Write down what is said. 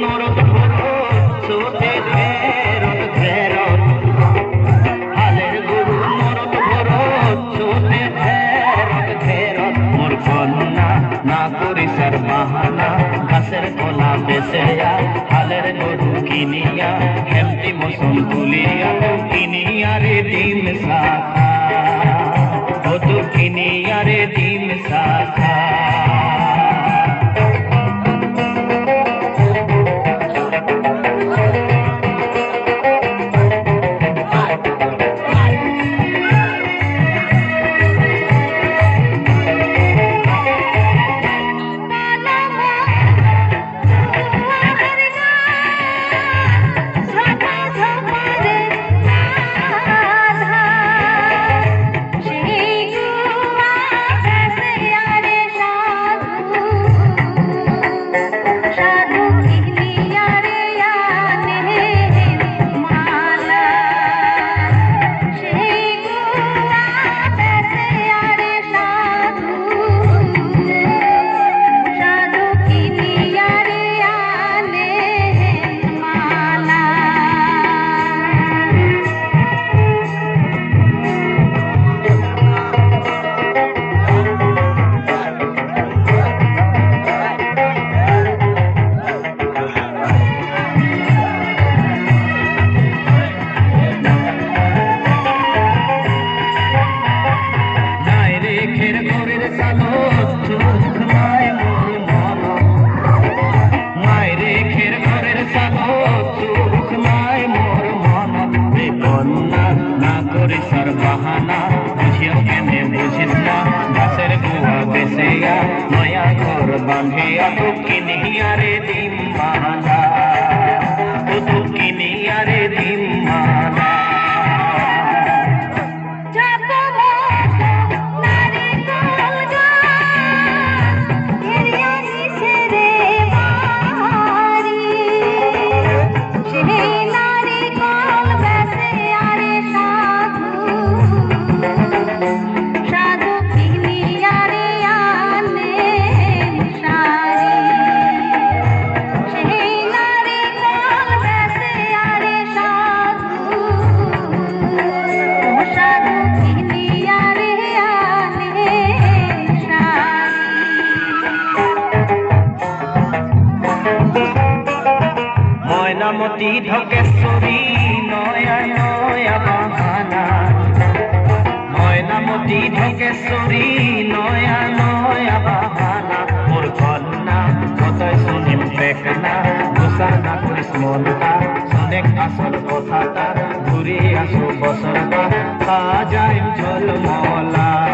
মরদ ভরো সোতে ঘেরত ঘেরত হালের গরু মরদ ভরো সোতে ঘেরত ঘেরত মোর কন্যা না করি সার বাহানা ঘাসের কলা বেসেয়া হালের গরু কিনিয়া হেমতি মৌসুম তুলিয়া কিনিয়া রে ডিম শাখা ও তো কিনিয়া রে ডিম শাখা বাহানা বুঝিও কেনে বুঝিস না ঘাসের গুয়া বেসেয়া নয়া ঘর বাঁধিয়া তো কিনিয়া রে ডিম মালা তো কিনিয়া রে ডিম মালা ময়নামতি ঢকেশ্বরী নয়া নয়া বাহানা ময়নামতি ঢকেশ্বরী নয়া নয়া বাহানা মোর কন্যা কতই শুনিম পেকনা ঘোষা না করিস মনটা শুনে আসল কথাটা ঘুরে আসো বসরটা তা যাই ঝলমলা